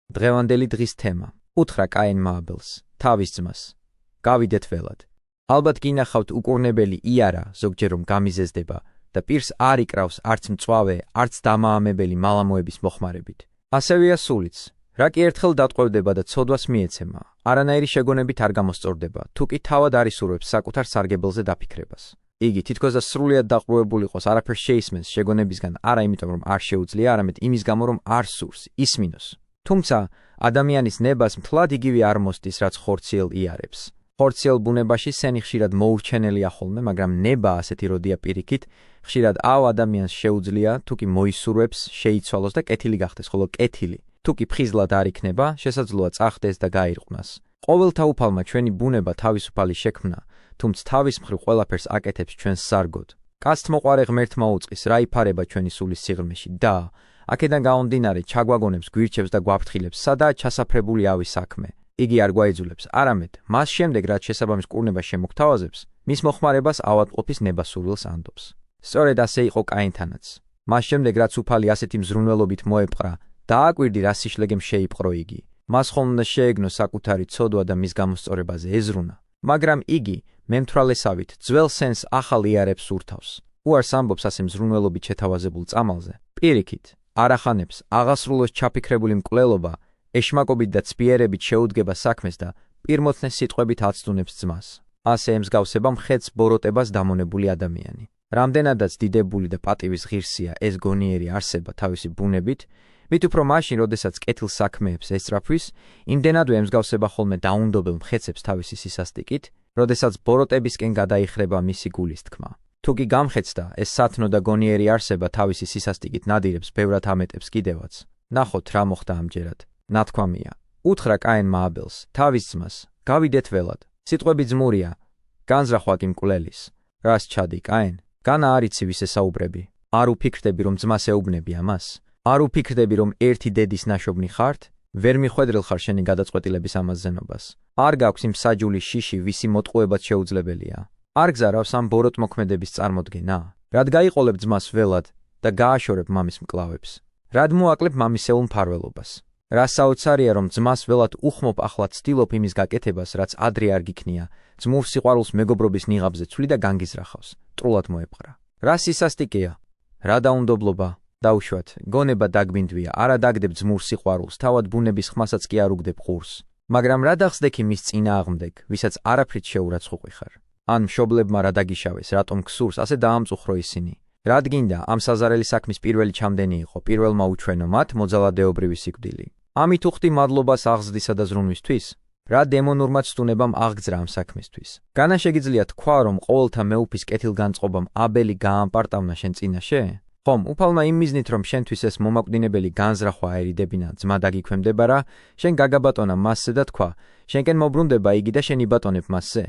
დღევანდელი დღის თემა. უთხრა კაინმა აბელს, თავის ძმას. გავიდეთ ველად. ალბათ გინახავთ უკურნებელი იარა, ზოგჯერ რომ გამიზეზდება და პირს არ იკრავს არც მწვავე, არც დამაამებელი მალამოების მოხმარებით. ასევეა სულიც. რა კი ერთხელ დატყვევდება და ცოდვას მიეცემა, არანაირი შეგონებით არ გამოსწორდება, თუ კი თავად არ ისურვებს საკუთარ სარგებელზე დაფიქრებას. იგი თითქოს და სრულიად დაყრუებული იყოს, არაფერს შეისმენს შეგონებისგან, არა იმიტომ რომ არ შეუძლია, არამედ იმის გამო რომ არ სურს, ისმინოს. თუმცა ადამიანის ნებას მთლად იგივე არ მოსდის, რაც ხორციელ იარებს. ხორციელ ბუნებაში სენი ხშირად მოურჩენელია ხოლმე, მაგრამ ნება ასეთი როდია პირიქით, ხშირად აო ადამიანს შეუძლია, თუ კი მოისურვებს, შეიცვალოს და კეთილი გახდეს, ხოლო კეთილი, თუ კი ფხიზლად არ იქნება, შესაძლოა წახდეს და გაირყვნას. ყოველთაუფალმა ჩვენი ბუნება თავისუფალი შექმნა, თუმცა თავის მხრივ ყველაფერს აკეთებს ჩვენს სარგოდ. კაცთმოყვარე ღმერთმა უწყის, რა იფარება ჩვენი სულის სიღრმეში და აქედან გამომდინარე ჩაგვაგონებს, გვირჩევს და გვაფრთხილებს, სადაა ჩასაფრებული ავის საქმე. იგი არ გვაიძულებს, არამედ მას შემდეგ, რაც შესაბამის კურნება შემოგთავაზებს, მის მოხმარებას ავადმყოფის ნებასურვილს ანდობს. სწორედ ასე იყო კაინთანაც. მას შემდეგ, რაც უფალი ასეთი მზრუნველობით მოეპყრა, დააკვირდი რა სიშლეგემ შეიპყრო იგი. მას ხომ უნდა შეეგნო საკუთარი ცოდვა და მის გამოსწორებაზე ეზრუნა. მაგრამ იგი მემთვრალესავით ძველ სენს ახალ იარებს ურთავს. უარს ამბობს ასე მზრუნველობით შეთავაზებულ წამალზე. პირიქით, არ ახანებს აღასრულოს ჩაფიქრებული მკვლელობა, ეშმაკობით და ცბიერებით შეუდგება საქმეს და პირმოცნეს სიტყვებით აცდუნებს ძმას. ასე ემსგავსება მხედს ბოროტებას დამონებული ადამიანი. რამდენადაც დიდებული და პატივის ღირსია ეს გონიერი არსება თავისი ბუნებით, მით უფრო მაშინ, როდესაც კეთილ საქმეებს ესწრაფვის, იმდენადვე ემსგავსება ხოლმე დაუნდობელ მხედს თავისი სისასტიკით, როდესაც ბოროტებისკენ გადაიხრება მისი გულის თქმა. თუ კი გამხეცდა, ეს სათნო და გონიერი არსება თავისი სისასტიკით ნადირებს ბევრად ამეტებს კიდევაც. ნახოთ რა მოხდა ამჯერად. ნათქვამია. უთხრა კაინმა აბელს, თავის ძმას, გავიდეთ ველად. სიტყვები ძმურია, განზრახვა კი მკვლელის. რას ჩადი, კაინ? განა არ იცი ვის ესაუბრები. არ უფიქრდები, რომ ძმას ეუბნები ამას? არ უფიქრდები, რომ ერთი დედის ნაშოვნი ხართ? ვერ მიხვედრილ ხარ შენი გადაწყვეტილების ამასზენობას. არ გაქვს იმ საჯულის შიში, ვისი მოტყუებაც შეუძლებელია. არ გზარავს ამ ბოროტმოქმედების წარმოდგენა? რად გაიყოლებ ძმას ველად და გააშორებ მამის მკლავებს? რად მოაკლებ მამისეულ მფარველობას? რა საოცარია, რომ ძმას ველად უხმობ, ახლა ცდილობ იმის გაკეთებას, რაც ადრე არ გიქნია, ძმურ სიყვარულს მეგობრობის ნიღაბზე ცვლი და განგიზრახავს, ტრულად მოეპყრა. რა სისასტიკეა? რა დაუნდობლობა? დაუშვათ, გონება დაგბინდვია, არა დაგდებ ძმურ სიყვარულს, თავად ბუნების ხმასაც კი არ უგდებ ყურს. მაგრამ რა დახსდექი მის წინააღმდეგ, ვისაც არაფრით შეურაცხუყვი ხარ? ან მშობლებმა რა დაგიშავეს, რატომ გსურს, ასე დაამწუხრო ისინი? რად გინდა ამ საზარელი საქმის პირველი ჩამდენი იყო, პირველმა უჩვენო მათ მოძალადეობრივი სიკვდილი. ამით უხდი მადლობას აღზრდისა და ზრუნვისთვის? რა დემონურმა ცდუნებამ აღგზრა ამ საქმისთვის? განა შეგიძლია თქვა, რომ ყოველთა მეუფის კეთილგანწყობამ აბელი გაამპარტავნა შენ წინაშე? ხომ, უფალმა იმ მიზნით, რომ შენთვის ეს მომაკვდინებელი განზრახვა აერიდებინა, ძმა დაგიქვემდება რა, შენ გაგაბატონა მასზე და თქვა, შენკენ მობრუნდება იგი და შენ იბატონებ მასზე.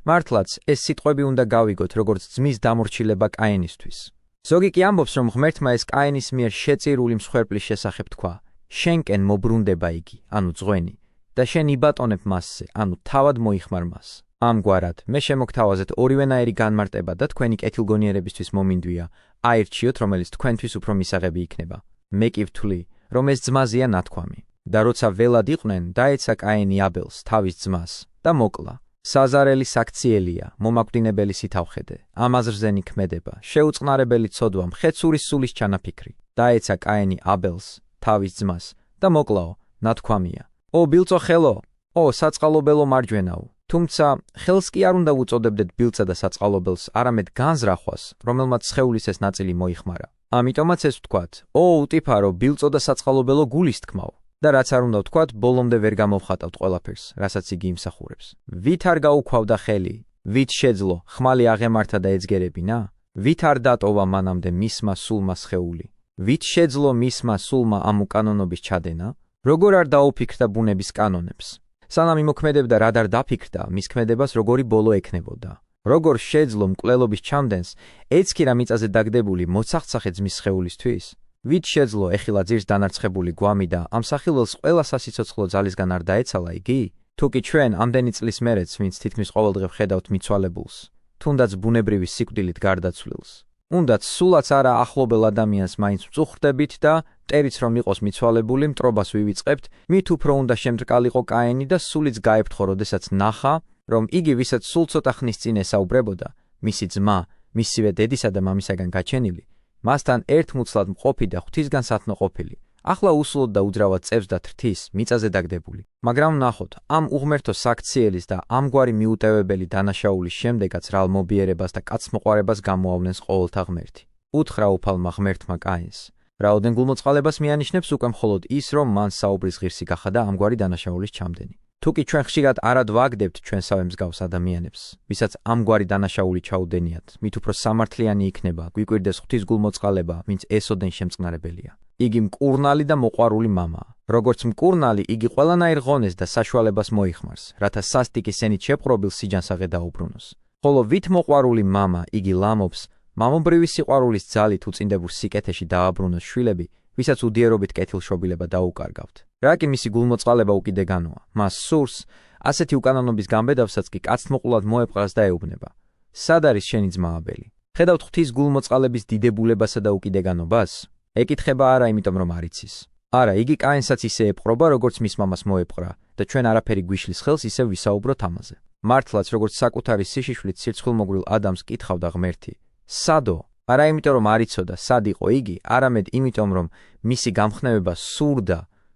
მართლაც, ეს სიტყვები უნდა გავიგოთ, როგორც ძმის დამორჩილება კაინისთვის. ზოგი კი ამბობს, რომ ღმერთმა ეს კაინის მიერ შეწირული მსხვერპლის შესახებ თქვა, შენკენ მობრუნდება იგი, ანუ ძღვენი, და შენ იბატონებ მასზე, ანუ თავად მოიხმარ მას. ამგვარად, მე შემოგთავაზეთ ორივენაირი განმარტება და თქვენი კეთილგონიერებისთვის მომინდვია, აირჩიოთ, რომელიც თქვენთვის უფრო მისაღები იქნება. მე კი ვთვლი, რომ ეს ძმაზეა ნათქვამი. და როცა ველად იყვნენ, დაეცა კაინი აბელს, თავის ძმას, და მოკლა. საზარელი საქციელია, მომაკვდინებელი სითავხედე, ამაზრზენი ქმედება, შეუწყნარებელი ცოდვა, მხეცური სულის ჩანაფიქრი. დაეცა კაინი აბელს, თავის ძმას, და მოკლაო, ნათქვამია. ო ბილწო ხელო, ო საწყალობელო მარჯვენაო. თუმცა ხელს კი არ უნდა უწოდებდეთ ბილწა და საწყალობელს, არამედ განზრახვას, რომელმაც სხეულის ეს ნაწილი მოიხმარა. ამიტომაც ეს ვთქვათ, ო უტიფარო ბილწო და საწყალობელო გულის თქმაო. და რაც არ უნდა ვთქვათ, ბოლომდე ვერ გამოვხატავთ ყველაფერს, რასაც იგი იმსახურებს. ვით არ გაუქვავდა ხელი, ვით შეძლო, ხმალი აღემართა და ეძგერებინა? ვით არ დატოვა მანამდე მისმა სულმა სხეული? ვით შეძლო მისმა სულმა ამ უკანონობის ჩადენა? როგორ არ დაუფიქრდა ბუნების კანონებს? სანამ იმოქმედებდა, რად არ დაფიქრდა, მის ქმედებას როგორი ბოლო ექნებოდა? როგორ შეძლო მკვლელობის ჩამდენს, ეც კი რა მიწაზე დაგდებული მოცახცახე ძმის სხეულისთვის? ვით შეძლო ეხილა ძირს დანარცხებული გვამი და ამ სახილველს ყველა სასიცოცხლო ძალისგან არ დაეცალა იგი? თუ კი ჩვენ ამდენი წლის მერეც, ვინც თითქმის ყოველდღე ვხედავთ მიცვალებულს, თუნდაც ბუნებრივი სიკვდილით გარდაცვლილს, უნდაც სულაც არა ახლობელ ადამიანს მაინც ვწუხრდებით და მტერიც რომ იყოს მიცვალებული, მტრობას ვივიწყებთ, მით უფრო უნდა შემდგარიყო კაენი და სულიც გაეფრთხო, როდესაც ნახა, რომ იგი, ვისაც სულ ცოტა ხნის წინ ესაუბრებოდა, მისი ძმა, მისივე დედისა და მამისაგან გაჩენილი, მასთან ერთმუცლად მყოფი და ღვთისგან სათნო ყოფილი, ახლა უსულოდ და უძრავად წევს და თრთის, მიწაზე დაგდებული. მაგრამ ვნახოთ, ამ უღმერთო საქციელის და ამგვარი მიუტევებელი დანაშაულის შემდეგაც რა მობიერებას და კაცმოყვარებას გამოავლენს ყოველთა ღმერთი. უთხრა უფალმა ღმერთმა კაინს. რაოდენ გულმოწყალებას მიანიშნებს უკვე მხოლოდ ის, რომ მან საუბრის ღირსი გახადა ამგვარი დანაშაულის ჩამდენი. თუკი ჩვენ ხშირად არად ვაგდებთ ჩვენსავე მსგავს ადამიანებს, ვისაც ამგვარი დანაშაული ჩაუდენიათ, მით უფრო სამართლიანი იქნება, გვიკვირდეს ღვთის გულმოწყალება, ვინც ესოდენ შემწყნარებელია. იგი მკურნალი და მოყვარული მამაა. როგორც მკურნალი, იგი ყველანაირ ღონეს და საშუალებას მოიხმარს, რათა სასტიკი სენით შეპყრობილ სიჯანსაღე დაუბრუნოს. ხოლო ვით მოყვარული მამა, იგი ლამობს, მამობრივი სიყვარულის ძალით უწინდებულ სიკეთეში დააბრუნოს შვილები, ვისაც უდიერობით კეთილშობილება დაუკარგავთ. რა კი მისი გულმოწყალება უკიდეგანოა, მას სურს, ასეთი უკანონობის გამბედავსაც კი კაცთმოყულად მოეპყრას და ეუბნება. სად არის შენი ძმა აბელი? ხედავთ ღვთის გულმოწყალების დიდებულებასა და უკიდეგანობას? ეკითხება არა იმიტომ რომ არ იცის. არა, იგი კაინსაც ისე ეპყრობა, როგორც მის მამას მოეპყრა და ჩვენ არაფერი გვიშლის ხელს ისევ ვისაუბროთ ამაზე. მართლაც როგორც საკუთარი სიშიშვლით სირცხვილმოგრილ ადამიანს კითხავდა ღმერთი. სადო? არა იმიტომ რომ არ იცოდა სად იყო იგი, არამედ იმიტომ რომ მისი გამხნევება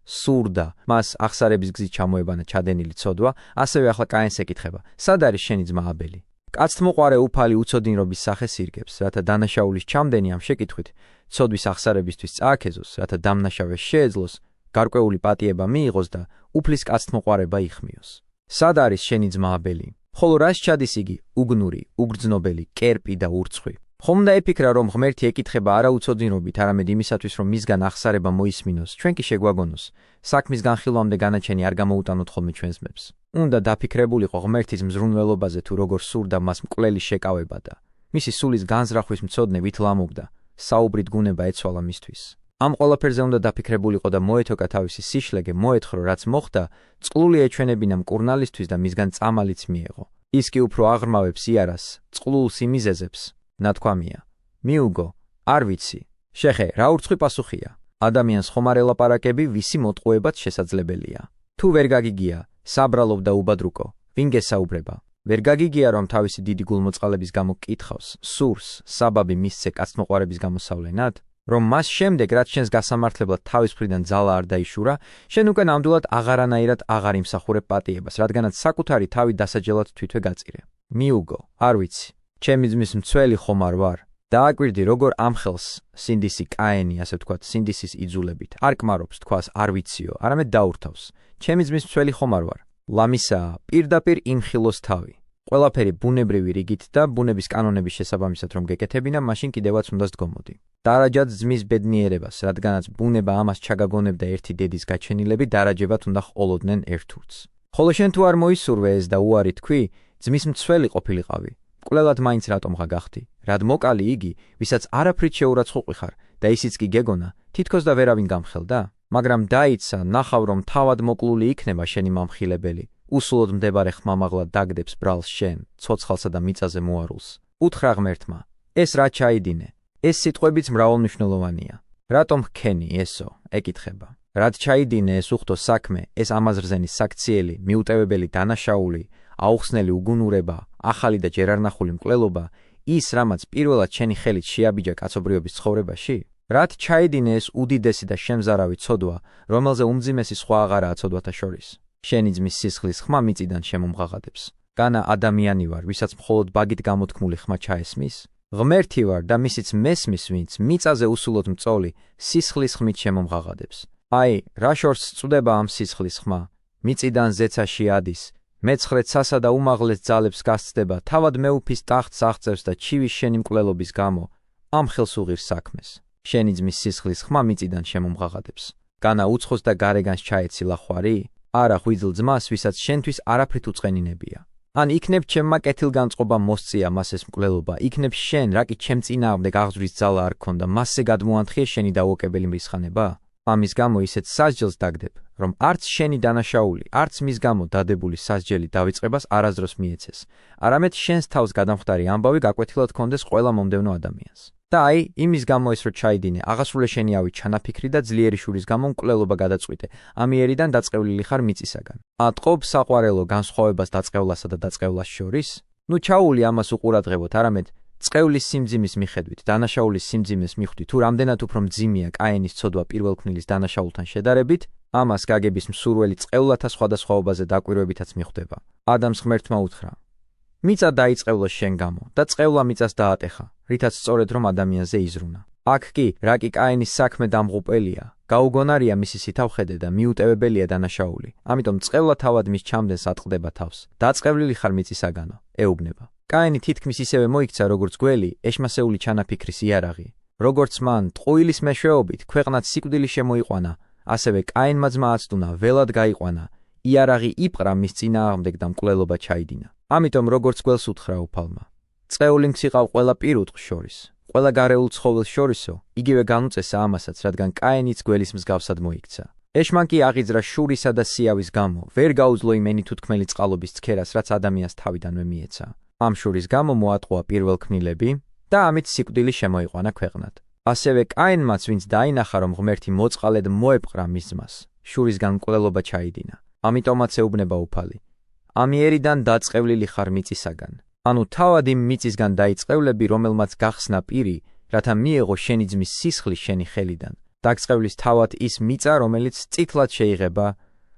სურდა, მას აღსარების გზით ჩამოებანა ჩადენილი ცოდვა, ასევე ახლა კაინს ეკითხება. სად არის შენი ძმა აბელი? კაცთმოყვარე უფალი უცოდინრობის სახეს ირგებს, რათა დანაშაულის ჩამდენი ამ შეკითხვით ცოდვის აღსარებისთვის წააქეზოს, რათა დამნაშავეს შეეძლოს, გარკვეული პატიება მიიღოს და უფლის კაცთმოყვარება იხმიოს. სად არის შენი ძმა აბელი? ხოლო რას ჩადის იგი, უგნური, უგრძნობელი, კერპი და ურცხვი? ხომ და ეფიქრა რომ ღმერთი ეკითხება არა უცოდინრობით, არამედ იმისათვის რომ მისგან აღსარება მოისმინოს, ჩვენ კი შეგვაგონოს, საქმის განხილვამდე განაჩენი არ გამოუტანოთ ხოლმე ჩვენს ძმებს. უნდა დაფიქრებულიყო ღმერთის მზრუნველობაზე თუ როგორ სურდა მას მკვლელი შეკავება და მისი სულის განზრახვის მცოდნე ვით ლამობდა, საუბრით გუნება ეცვალა მისთვის. ამ ყველაფერზე უნდა დაფიქრებულიყო და მოეთოკა თავისი სიშლეგე, მოეთხრო რაც მოხდა, წყლული ეჩვენებინა მკურნალისთვის და მისგან წამალიც მიეღო. ის კი უფრო აღრმავებს იარას, წყლულს იმიზეზებს. ნათქვამია, მიუგო, არ ვიცი. შეხე, რა ურცხვი პასუხია? ადამიანს ხომ არ ელაპარაკები, ვისი მოტყუებაც შესაძლებელია. თუ ვერ გაგიგია, საბრალობ და უბადრუკო, ვინ გესაუბრება? ვერ გაგიგია რომ თავისი დიდი გულმოწყალების გამო კითხავს, სურს, საბაბი მისცე კაცთმოყვარების გამოსავლენად? რომ მას შემდეგ, რაც შენს გასამართლებლად თავის მხრიდან ძალა არ დაიშურა, შენ უკვე ნამდვილად აღარანაირად აღარ იმსახურებ პატიებას, რადგანაც საკუთარი თავი დასაჯელად თვითვე გაწირე. მიუგო, არ ვიცი. ჩემი ძმის მცველი ხომ არ ვარ? დააკვირდი როგორ ამ ხელს სინდისი კაენი, ასე ვთქვათ, სინდისის იძულებით არ კმარობს თქვას არ ვიციო, არამედ დაურთავს. ჩემი ძმის მცველი ხომ არ ვარ? ლამისაა, პირდაპირ იმხილოს თავი. ყველაფერი ბუნებრივი რიგით და ბუნების კანონების შესაბამისად რომ გეკეთებინა, მაშინ კიდევაც უნდა სდგომოდი. დარაჯად ძმის ბედნიერებას, რადგანაც ბუნება ამას ჩაგაგონებდა ერთი დედის გაჩენილები დარაჯებად უნდა ყოლოდნენ ერთურს. ხოლო შენ თუ არ მოისურვე ეს და უარი თქვი, ძმის მცველი ყოფილიყავი. მკვლელად მაინც რატომღა გახდი? რად მოკალი იგი, ვისაც არაფრით შეურაცხოყვი ხარ და ისიც კი გეგონა, თითქოს და ვერავინ გამხელდა? მაგრამ დაიცა, ნახავ რომ თავად მოკლული იქნება შენი მამხილებელი. უსულოდ მდებარე ხმამაღლა დაგდებს ბრალს შენ, ცოცხალსა და მიწაზე მოარულს. უთხრა ღმერთმა, ეს რა ჩაიდინე? ეს სიტყვებიც მრავალმნიშვნელოვანია. რატომ ჰქენი ესო? ეკითხება. რად ჩაიდინე ეს უხდო საქმე, ეს ამაზრზენის საქციელი, მიუტევებელი დანაშაული, აუხსნელი უგუნურება, ახალი და ჯერ არ ნახული მკვლელობა, ის რამაც პირველად შენი ხელით შეაბიჯა კაცობრიობის ცხოვრებაში? რად ჩაიდინე ეს უდიდესი და შემზარავი ცოდვა, რომელზე უმძიმესი სხვა აღარაა ცოდვათა შორის? შენი ძმის სისხლის ხმა მიწიდან შემომღაღადებს. განა ადამიანი ვარ, ვისაც მხოლოდ ბაგით გამოთქმული ხმა ჩაესმის? ღმერთი ვარ და მისიც მესმის, ვინც მიწაზე უსულოდ მწოლი სისხლის ხმით შემომღაღადებს. აი, რა შორს წვდება ამ სისხლის ხმა? მიწიდან ზეცაში ადის, მეცხრე ცასა და უმაღლეს ძალებს გასცდება, თავად მეუფის ტახტს აღწევს და ჩივის შენი მკვლელობის გამო ამ ხელს უღირს საქმეს. შენი ძმის სისხლის ხმა მიწიდან შემომღაღადებს. განა უცხოს და გარეგანს ჩაეცი ლახვარი? არა ღვიძლ ძმას, ვისაც შენთვის არაფრით უწყენინებია. ან იქნებ ჩემმა კეთილგანწყობა მოსწია მას ეს მკვლელობა, იქნებ შენ, რა კი ჩემ წინააღმდეგ აღძვრის ძალა არ ქონდა, მასზე გადმოანთხრიე შენი დაუოკებელი მრისხანება? ამის გამო ისეთ სასჯელს დაგდებ, რომ არც შენი დანაშაული, არც მის გამო დადებული სასჯელი დავიწყებას არასდროს მიეცეს, არამედ შენს თავს გადამხდარი ამბავი გაკვეთილად ქონდეს ყველა მომდევნო ადამიანს. და აი, იმის გამო ეს რო ჩაიდინე, აღასრულე შენი ავი ჩანაფიქრი და ძლიერი შურის გამო მკვლელობა გადაწყვიტე. ამიერიდან დაწყევლილი ხარ მიწისაგან. ატყობ საყვარელო განსხვავებას დაწყევლასა და დაწყევლას შორის? ნუ ჩაული ამას უყურადღებოთ, არამედ წყევლის სიმძიმის მიხედვით, დანაშაულის სიმძიმეს მიხვდით, თუ რამდენად უფრო მძიმეა კაენის ცოდვა პირველ ქმნილის დანაშაულთან შედარებით, ამას გაგების მსურველი წყევლათა სხვადასხვაობაზე დაკვირვებითაც მიხვდება. ადამს ღმერთმა უთხრა: მიწა დაიწყევლოს შენ გამო და წყევლა მიწას დაატეხა, რითაც სწორედ რომ ადამიანზე იზრუნა. აქ კი, რა კი კაენის საქმე დამღუპელია, გაუგონარია მისი სითავხედე და მიუტევებელია დანაშაული. ამიტომ წყევლა თავად მის ჩამდენს ატყდება თავს. დაწყევლილი ხარ მიწისაგანო, ეუბნება. კაენი თითქმის ისევე მოიქცა, როგორც გველი, ეშმასეული ჩანაფიქრის იარაღი. როგორც მან ტყუილის მეშვეობით ქვეყნად სიკვდილი შემოიყვანა, ასევე კაენმა ძმა აცდუნა, ველად გაიყვანა, იარაღი იპყრა მის წინააღმდეგ და მკვლელობა ჩაიდინა. ამიტომ როგორც გველს უთხრა უფალმა: წყეული მციყავ ყველა პირუტყს შორის, ყველა გარეულ ცხოველს შორისო, იგივე განუწესა ამასაც, რადგან კაენიც გველის მსგავსად მოიქცა. ეშმან კი აღიძრა შურისა და სიავის გამო, ვერ გაუძლო იმენი თუთქმელი წყალობის ცქერას, რაც ადამიანს თავიდანვე მიეცა. ამ შურის გამო მოატყუა პირველ ქმნილები და ამით სიკვდილი შემოიყვანა ქვეყნად. ასევე კაენმაც, ვინც დაინახა, რომ ღმერთი მოწყალედ მოეპყრა მის ძმას, შურისგან მკვლელობა ჩაიდინა. ამიტომაც ეუბნება უფალი: ამიერიდან დაწყევლილი ხარ მიწისაგან. ანუ თავად იმ მიწისგან დაიწყევლები, რომელმაც გახსნა პირი, რათა მიეღო შენი ძმის სისხლი შენი ხელიდან. დაგწყევლის თავად ის მიწა, რომელიც წითლად შეიღება,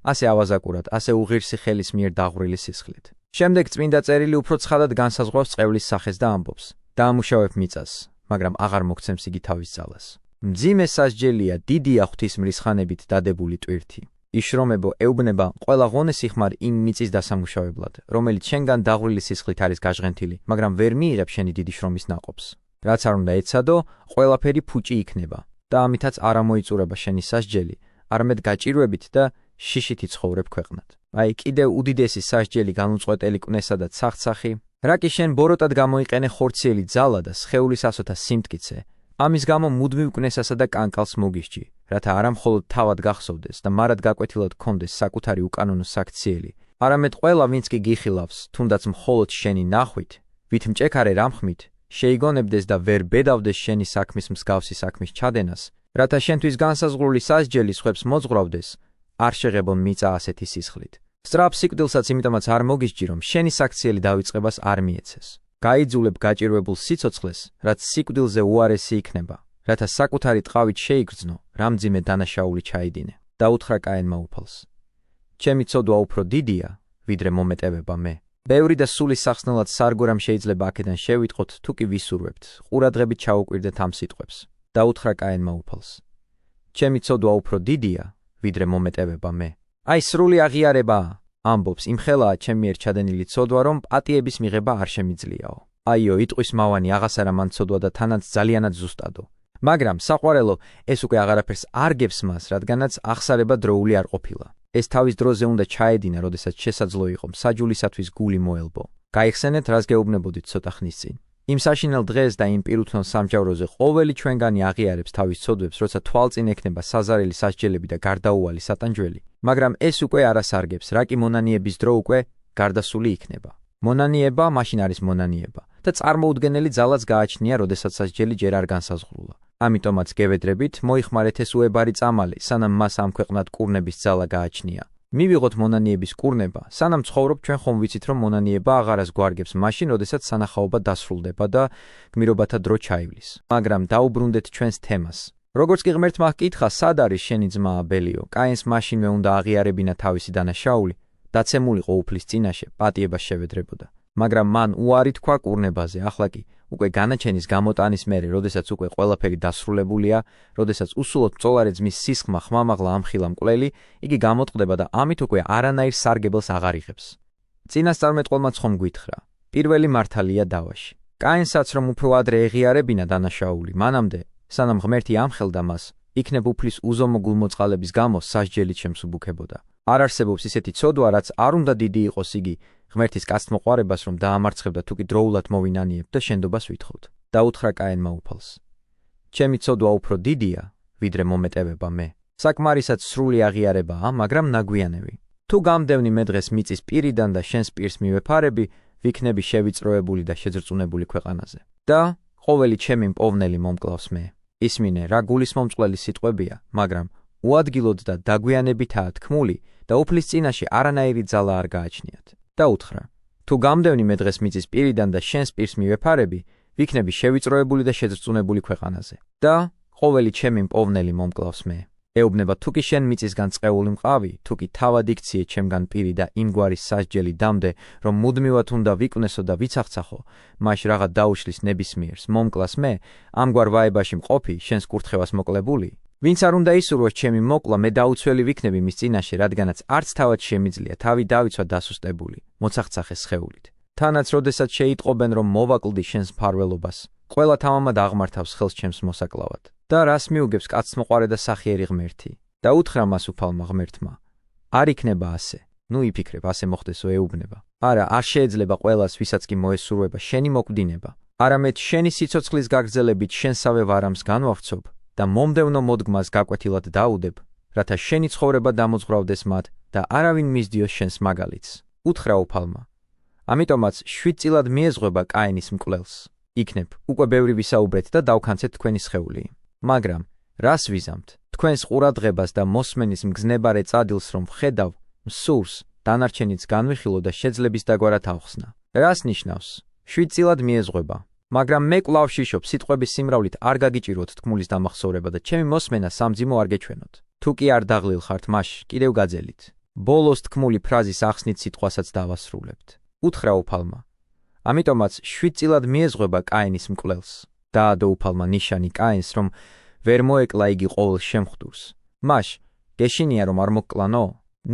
ასე ავაზაკურად, ასე უღირსი ხელის მიერ დაღვრილი სისხლით. შემდეგ წმინდა წერილი უფრო ცხადად განსაზღვრავს წყევლის სახეს და ამბობს: დაამუშავებ მიწას, მაგრამ აღარ მოგცემს იგი თავის ძალას. მძიმე სასჯელია დიდია ღვთისმრისხანებით დადებული ტვირთი. იშრომებო, ეუბნება ყველა ღონესი ხმარ იმ მიწის დასამუშავებლად, რომელიც შენგან დაღვრილი სისხლით არის გაჟღენთილი, მაგრამ ვერ მიიღებ შენი დიდი შრომის ნაყოფს. რაც არ უნდა ეცადო, ყველაფერი ფუჭი იქნება და ამითაც არ ამოიწურება შენი სასჯელი, არამედ გაჭირვებით და შიშით იცხოვრებ ქვეყნად. აი, კიდევ უდიდესი სასჯელი განუწყვეტელი კვნესა და ცახცახი, რა კი შენ ბოროტად გამოიყენე ხორციელი ძალა და სხეულის ასოთა სიმტკიცე, ამის გამო მუდმივ კვნესასა და კანკალს მოგისჯი, რათა არა მხოლოდ თავად გახსოვდეს და მარად გაკვეთილად გქონდეს საკუთარი უკანონო საქციელი, არამედ ყველა, ვინც კი გიხილავს, თუნდაც მხოლოდ შენი ნახვით, ვით მჭექარე რამხმით, შეიგონებდეს და ვერ ბედავდეს შენი საქმის მსგავსი საქმის ჩადენას, რათა შენთვის განსაზღვრული სასჯელი სხვებს მოძღვრავდეს, არ შეღებონ მიწა ასეთი სისხლით. სწრაფ სიკვდილსაც იმიტომაც არ მოგისჯი, რომ შენი საქციელი დავიწყებას არ მიეცეს. გაიძულებ გაჭირვებულ სიცოცხლეს, რაც სიკვდილზე უარესი იქნება, რათა საკუთარი ტყავით შეიგრძნო, რამძიმე დანაშაული ჩაიდინე. და უთხრა კაენმა უფალს: ჩემი ცოდვა უფრო დიდია, ვიდრე მომეტევება მე. ბევრი და სული სახსნელად სარგორამ შეიძლება აქედან შევიტყოთ, თუ კი ვისურვებთ, ყურადღებით ჩაუკვირდეთ ამ სიტყვებს. და უთხრა კაენმა უფალს: ჩემი ცოდვა უფრო დიდია, ვიდრე მომეტევება მე. აი, სრული აღიარებაა, ამბობს იმხელაა ჩემი ერთ ჩადენილი ცოდვა, რომ პატიების მიღება არ შემიძლიაო. აიო, იტყვის მავანი აღასარა მან ცოდვა და თანაც ძალიანად ზუსტადო. მაგრამ საყვარელო, ეს უკვე აღარაფერს არ გებს მას, რადგანაც აღსარება დროული არ ყოფილა. ეს თავის დროზე უნდა ჩაედინა, როდესაც შესაძლო იყო მსაჯულისათვის გული მოელბო. გაიხსენეთ, რას გეუბნებოდით ცოტა ხნის წინ. იმ საშინელ დღეს და იმ პირუთვნელ სამჯავროზე ყოველი ჩვენგანი აღიარებს თავის ცოდვებს, როცა თვალწინ ექნება საზარელი სასჯელები და გარდაუვალი სატანჯველი. მაგრამ ეს უკვე არასარგებს, რა კი მონანიების დრო უკვე გარდასული იქნება. მონანიება მაშინ არის მონანიება და წარმოუდგენელი ძალაც გააჩნია, როდესაც სასჯელი ჯერ არ განსაზღვრულა. ამიტომაც გევედრებით, მოიხმარეთ ეს უებარი წამალი, სანამ მას ამ ქვეყნად კურნების ძალა გააჩნია. მივიღოთ მონანიების კურნება, სანამ ცხოვრობ ჩვენ ხომ ვიცით, რომ მონანიება აღარას გვარგებს მაშინ, როდესაც სანახაობა დასრულდება და გმირობათა დრო ჩაივლის. მაგრამ დაუბრუნდეთ ჩვენს თემას. როგორც კი ღმერთმა ჰკითხა, სად არის შენი ძმა აბელიო, კაენს მაშინვე უნდა აღიარებინა თავისი დანაშაული, დაცემულიყო უფლის წინაშე, პატიებას შევედრებოდა. მაგრამ მან უარი თქვა კურნებაზე, ახლა კი უკვე განაჩენის გამოტანის მერე, როდესაც უკვე ყველაფერი დასრულებულია, როდესაც უსულოდ მწოლარე ძმის სისხლმა ხმამაღლა ამხილა მკვლელი, იგი გამოტყდება და ამით უკვე არანაირ სარგებელს აღარ იღებს. წინასწარმეტყველმაც ხომ გვითხრა, პირველი მართალია დავაში. კაენსაც რომ უფრო ადრე ეღიარებინა დანაშაული, მანამდე, სანამ ღმერთი ამხელდა მას, იქნებ უფლის უზომო გულმოწყალების გამო სასჯელით შემსუბუქებოდა. არ არსებობს ისეთი ცოდვა, რაც არ უნდა დიდი იყოს იგი ღმერთის კაცთმოყვარებას, რომ დაამარცხებდა თუ კი დროულად მოვინანიებ და შენდობას ვითხოვთ. და უთხრა კაენმა უფალს: ჩემი ცოდვა უფრო დიდია, ვიდრე მომეტევება მე. საკმარისად სრული აღიარებაა, მაგრამ ნაგვიანევი. თუ გამდევნი მე დღეს მიწის პირიდან და შენს პირს მივეფარები, ვიქნები შევიწროებული და შეძრწუნებული ქვეყანაზე. და ყოველი ჩემი მპოვნელი მომკლავს მე. ისმინე, რა გულისმომწყვლელი სიტყვებია, მაგრამ უადგილოდ და დაგვიანებითაა თქმული და უფლის წინაშე არანაირი ძალა არ გააჩნიათ. და უთხრა: თუ გამდევნი მე დღეს მიწის პირიდან და შენს პირს მივეფარები, ვიქნები შევიწროებული და შეძრწუნებული ქვეყანაზე. და ყოველი ჩემი მპოვნელი მომკლავს მე. ეუბნება თუ კი შენ მიწისგან წყეული მყავი, თუ კი თავად იქციე ჩემგან პირი და იმგვარი სასჯელი დამდე, რომ მუდმივად უნდა ვიკვნესო და ვიცახცახო, მაშ რაღაც დაუშლის ნებისმიერს მომკლას მე, ამგვარ ვაებაში მყოფი, შენს კურთხევას მოკლებული. ვინც არ უნდა ისურვოს ჩემი მოკლა, მე დაუცველი ვიქნები მის წინაშე, რადგანაც არც თავად შემიძლია თავი დავიცვა დასუსტებული, მოცახცახე სხეულით. თანაც როდესაც შეიტყობენ, რომ მოვაკლდი შენს მფარველობას, ყველა თავამად აღმართავს ხელს ჩემს მოსაკლავად. და რას მიუგებს კაცმოყვარე და სახიერი ღმერთი? და უთხრა მას უფალმა ღმერთმა: არ იქნება ასე. ნუ იფიქრებ, ასე მოხდესო, ეუბნება. არა, არ შეეძლება ყველას, ვისაც კი მოესურვება შენი მოკვდინება. არამედ შენი სიცოცხლის გაგრძელებით შენსავე ვარამს განვავრცობ და მომდევნო მოდგმას გაკვეთილად დაუდებ, რათა შენი ცხოვრება დამოძღვრავდეს მათ და არავინ მისდიოს შენს მაგალითს. უთხრა უფალმა: ამიტომაც 7 წილად მიეზღება კაინის მკვლელს. იქნებ, უკვე ბევრი ვისაუბრეთ და დავქანცეთ თქვენი სხეული. მაგრამ რას ვიზამთ? თქვენს ყურადღებას და მოსმენის მგზნებარე წადილს რომ ვხედავ, მსურს, დანარჩენიც განვიხილო და შეძლების დაგვარად ავხსნა. რას ნიშნავს? 7 წილად მიეზღება. მაგრამ მე კვლავ ვშიშობ სიტყვების სიმრავლით არ გაგიჭიროთ თქმულის დამახსოვრება და ჩემი მოსმენა სამძიმო არ გეჩვენოთ. თუ კი არ დაღლილ ხართ, მაშ კიდევ გაძელით. ბოლოს თქმული ფრაზის ახსნით სიტყვასაც დავასრულებთ. უთხრა უფალმა: ამიტომაც 7 წილად მიეზღება კაინის მკვლელს. დაადო უფალმა ნიშანი კაინს, რომ ვერ მოეკლა იგი ყოველ შემხდურს. მაშ გეშინია რომ არ მოკკლანო?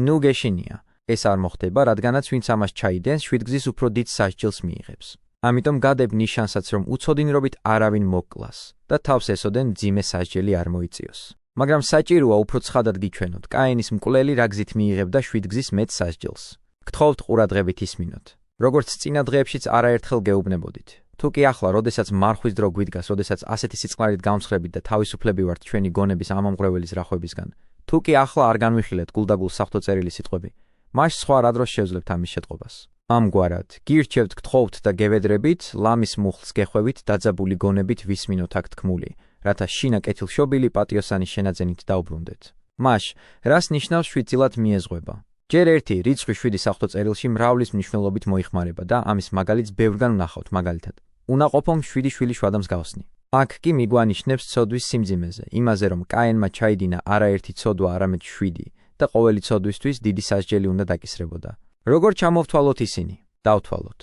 ნუ გეშინია. ეს არ მოხდება, რადგანაც ვინც ამას ჩაიდენს, 7 გზის უფრო დიდ სასჯელს მიიღებს. ამიტომ გადებ ნიშანსაც, რომ უცოდინრობით არავინ მოკკლას და თავს ესოდენ მძიმე სასჯელი არ მოიწიოს. მაგრამ საჭიროა უფრო ცხადად გიჩვენოთ, კაინის მკვლელი რა გზით მიიღებდა 7 გზის მეტ სასჯელს. გთხოვთ ყურადღებით ისმინოთ. როგორც წინა დღეებშიც არაერთხელ გეუბნებოდით. თუ კი ახლა, როდესაც მარხვის დრო გვიდგას, როდესაც ასეთი სიწყნარით გამსხრებით და თავისუფლები ვართ ჩვენი გონების ამამღვრეველის რახვებისგან, თუ კი ახლა არ განვიხილეთ გულდაგულ საღვთო წერილი სიტყვები, მაშ სხვა რა დროს შევძლებთ ამის შეტყობას. ამგვარად, გირჩევთ, გთხოვთ და გევედრებით, ლამის მუხლს გეხვევით დაძაბული გონებით ვისმინოთ აქ თქმული, რათა შინა კეთილშობილი პატიოსანი შენაძენით დაუბრუნდეთ. მაშ, რას ნიშნავს 7 წილად მიეზღვება? ჯერ ერთი რიცხვი 7 საღვთო წერილში მრავლის მნიშვნელობით მოიხმარება და ამის მაგალითს ბევრგან ვნახავთ, მაგალითად. უნაყოფომ 7 შვილის შუადამს გავსნი. აქ კი მიგვანიშნებს ცოდვის სიმძიმეზე, იმაზე რომ კაინმა ჩაიდინა არაერთი ცოდვა, არამედ 7 და ყოველი ცოდვისთვის დიდი სასჯელი უნდა დაკისრებოდა. როგორ ჩამოვთვალოთ ისინი? დავთვალოთ.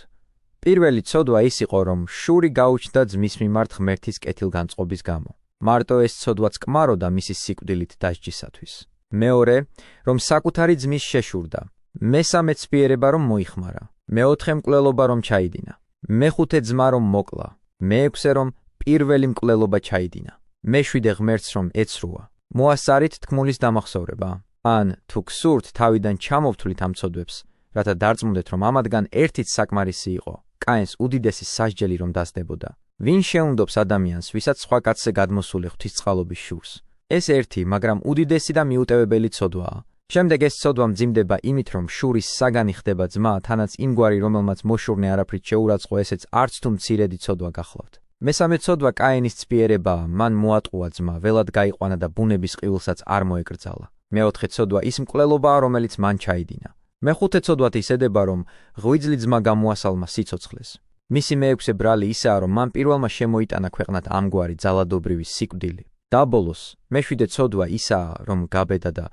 პირველი ცოდვა ის იყო, რომ შური გაუჩნდა ძმის მიმართ ღმერთის კეთილგანწყობის გამო. მარტო ეს ცოდვაც კმაროდა მისი სიკვდილით დასჯისათვის. მეორე, რომ საკუთარი ძმის შეშურდა. მესამე ცვიერება რომ მოიხმარა. მეოთხე მკვლელობა რომ ჩაიდინა. მეხუთე ძმა რომ მოკლა. მეექვსე რომ პირველი მკვლელობა ჩაიდინა. მეშვიდე ღმერთს რომ ეცრუა. მოასწარით თქმულის დამახსოვრება. ან თუ გსურთ თავიდან ჩამოვთვლით ამ ცოდვებს, რათა დარწმუნდეთ რომ ამათგან ერთიც საკმარისი იყო, კაინს უდიდესი სასჯელი რომ დასდებოდა. ვინ შეუნდობს ადამიანს, ვისაც სხვა კაცზე გადმოსული ღვთისწყალობის შურს? ეს ერთი, მაგრამ უდიდესი და მიუტევებელი ცოდვაა. შემდეგ ეს ცოდვა მძიმდება იმით, რომ შურის საგანი ხდება ძმა, თანაც იმგვარი, რომელმაც მოშურნე არაფრით შეურაცხყო, ესეც არც თუ მცირედი ცოდვა გახლავთ. მესამე ცოდვა კაინის ცვიერებაა, მან მოატყუა ძმა, ველად გაიყვანა და ბუნების ყივილსაც არ მოეკრძალა. მეოთხე ცოდვა ის მკვლელობაა, რომელიც მან ჩაიდინა. მეხუთე ცოდვათ ის ედება, რომ ღვიძლი ძმა გამოასალმა სიცოცხლეს. მისი მეექვსე ბრალი ისაა, რომ მან პირველმა შემოიტანა ქვეყნად ამგვარი ძალადობრივი სიკვდილი. და ბოლოს, მეშვიდე ცოდვა ისაა, რომ გაბედა და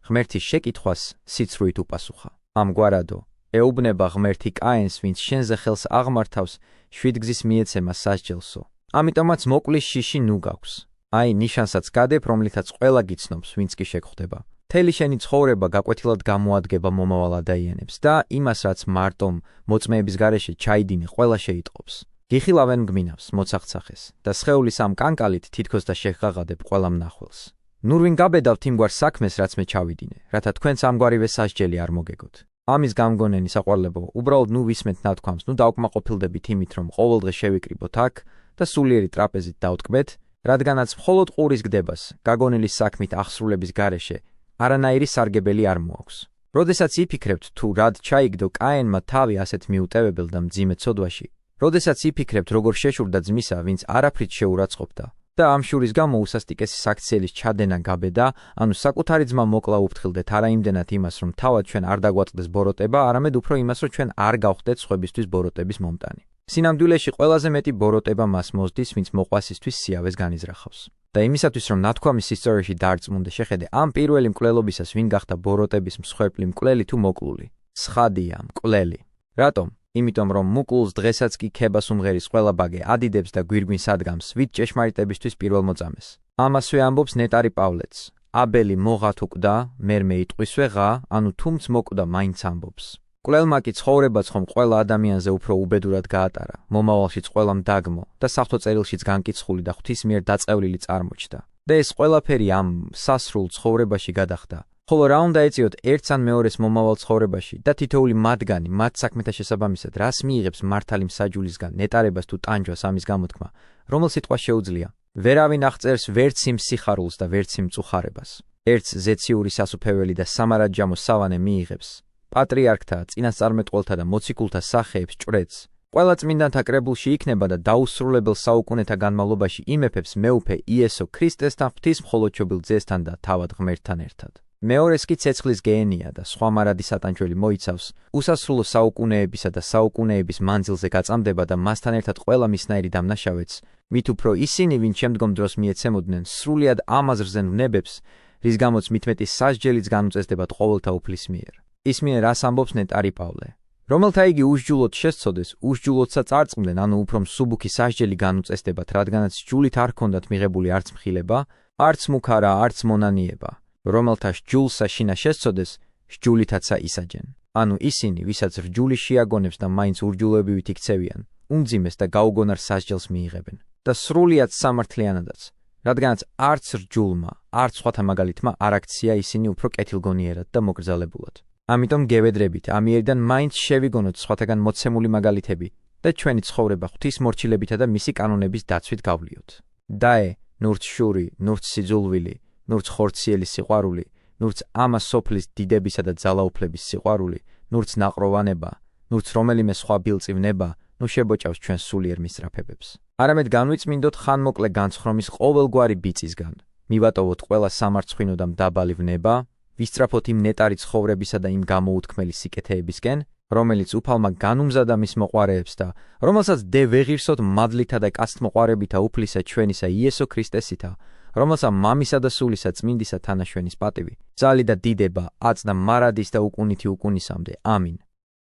ღმერთის შეკითხვას სიცრუით უპასუხა. ამგვარადო, ეუბნება ღმერთი კაინს, ვინც შენზე ხელს აღმართავს, 7 გზის მიეცემა სასჯელსო. ამიტომაც მოკლის შიში ნუ გაქვს. აი, ნიშანსაც გადებ, რომლითაც ყველა გიცნობს, ვინც კი შეგხვდება. მთელი შენი ცხოვრება გაკვეთილად გამოადგება მომავალ ადამიანებს და იმას, რაც მარტომ მოწმეების გარეშე ჩაიდინე, ყველა შეიტყობს. გიხილავენ მგმინავს, მოცახცახეს და სხეულის ამ კანკალით თითქოს და შეგღაღადებ ყველა მნახველს. ნურვინ გაბედავთ იმგვარ საქმეს, რაც მე ჩავიდინე, რათა თქვენც ამგვარივე სასჯელი არ მოგეგოთ. ამის გამგონენი საყვარლებო, უბრალოდ ნუ ვისმენთ ნათქვამს, ნუ დავკმაყოფილდებით იმით, რომ ყოველდღე შევიკრიბოთ აქ და სულიერი ტრაპეზით დავტკბეთ, რადგანაც მხოლოდ ყურის გდებას, გაგონილი საქმით აღსრულების გარეშე არანაირი სარგებელი არ მოაქვს. როდესაც იფიქრებთ თუ რად ჩაიგდო კაინმა თავი ასეთ მიუტევებელ და მძიმე ცოდვაში, როდესაც იფიქრებთ, როგორ შეშურდა ძმისა, ვინც არაფრით შეურაცხყოფდა და ამ შურის გამო უსასტიკესი საქციელის ჩადენა გაბედა, ანუ საკუთარი ძმა მოკლა უფრთხილდეთ არა იმდენად იმას, რომ თავად ჩვენ არ დაგვაწყდეს ბოროტება, არამედ უფრო იმას, რომ ჩვენ არ გავხდეთ სხვებისთვის ბოროტების მომტანი. სინამდვილეში ყველაზე მეტი ბოროტება მას მოსდის, ვინც მოყვასისთვის სიავეს განიზრახავს. და იმისათვის, რომ ნათქვამის ისტორიაში დარწმუნდე, შეხედე ამ პირველი მკვლელობისას, ვინ გახდა ბოროტების მსხვერპლი მკვლელი თუ მოკლული. ცხადია, მკვლელი. რატომ? იმიტომ რომ მოკლულს დღესაც კი ქებას უმღერის ყველა ბაგე ადიდებს და გვირგვინს ადგამს ვით ჭეშმარიტებისთვის პირველმოწამეს. ამასვე ამბობს ნეტარი პავლეც. აბელი მოღათ უკვდა, მერმე იტყვისვე ღა, ანუ თუმც მოკვდა მაინც ამბობს. მკვლელმა კი ცხოვრებაც ხომ ყველა ადამიანზე უფრო უბედურად გაატარა, მომავალშიც ყველამ დაგმო და საღვთო-წერილშიც განკიცხული და ღვთის მიერ დაწევლილი წარმოჩნდა. და ეს ყველაფერი ამ სასრულ ცხოვრებაში გადახდა. ხოლო რა უნდა ეწიოთ ერთს ან მეორეს მომავალ ცხოვრებაში და თითოეული მათგანი მათ საქმეთა შესაბამისად რას მიიღებს მართალი მსაჯულისგან, ნეტარებას თუ ტანჯვას ამის გამოთქმა, რომელ სიტყვას შეუძლია. ვერავინ აღწერს ვერც იმ სიხარულს და ვერც იმ მწუხარებას. ერთს ზეციური სასუფეველი და სამარადჯამო სავანე მიიღებს. პატრიარქთა, წინასწარმეტყველთა და მოციქულთა სახეებს ჭვრეთს. ყველა წმინდანთა კრებულში იქნება და დაუსრულებელ საუკუნეთა განმავლობაში იმეფებს მეუფე იესო ქრისტესთან, ღვთისმხოლოჩობილ ძესთან და თავად ღმერთთან ერთად. მეორეს კი ცეცხლის გეენია და სხვა მარადი სატანჯველი მოიცავს, უსასრულო საუკუნეებისა და საუკუნეების მანძილზე გაწამდება და მასთან ერთად ყველა მისნაირი დამნაშავეც, მით უფრო ისინი, ვინც შემდგომ დროს მიეცემოდნენ, სრულიად ამ აზრზე ვნებებს, რის გამოც მით მეტი სასჯელიც განუწესდებათ ყოველთა უფლის მიერ. ისმინე რას ამბობს ნეტარი პავლე. რომელთა იგი უსჯულოდ შესწოდეს, უსჯულოდსა წარწმდნენ, ანუ უფრო მსუბუქი სასჯელი განუწესდებათ, რადგანაც სჯულით არ ჰქონდათ მიღებული არც მხილება, არც მუქარა, არც მონანიება. რომელთა სჯულსა შინა შესწოდეს, სჯულითაცა ისაჯენ. ანუ ისინი, ვისაც რჯული შეაგონებს და მაინც ურჯულებივით იქცევიან, უმძიმეს და გაუგონარ სასჯელს მიიღებენ. და სრულიად სამართლიანადაც, რადგანაც არც რჯულმა, არც სხვათა მაგალითმა არ აქცია ისინი უფრო კეთილგონიერად და მოკრძალებულად. ამიტომ გევედრებით, ამიერიდან მაინც შევიგონოთ სხვათაგან მოცემული მაგალითები და ჩვენი ცხოვრება ღვთის მორჩილებითა და მისი კანონების დაცვით გავლიოთ. დაე, ნურც შური, ნურც სიძულვილი, ნურც ხორციელი სიყვარული, ნურც ამა სოფლის დიდებისა და ძალაუფლების სიყვარული, ნურც ნაყროვანება, ნურც რომელიმე სხვა ბილწივნება, ნუ შებოჭავს ჩვენ სულიერ მისწრაფებებს. არამედ განვიწმინდოთ ხანმოკლე განცხრომის ყოველგვარი ბიწისგან, მივატოვოთ ყველა სამარცხვინო და მდაბალი ვნება, ვისწრაფოთ იმ ნეტარი ცხოვრებისა და იმ გამოუთქმელი სიკეთეებისკენ, რომელიც უფალმა განუმზადა მის მოყვარეებს და რომელსაც დე ვეღირსოთ მადლითა და კაცთმოყვარეობითა უფლისა ჩვენისა იესო ქრისტესითა, რომელსაც მამისა და სულისა წმინდისა თანაშვენის პატივი, ძალი და დიდება, აწ და მარადის და უკუნითი უკუნისამდე. ამინ.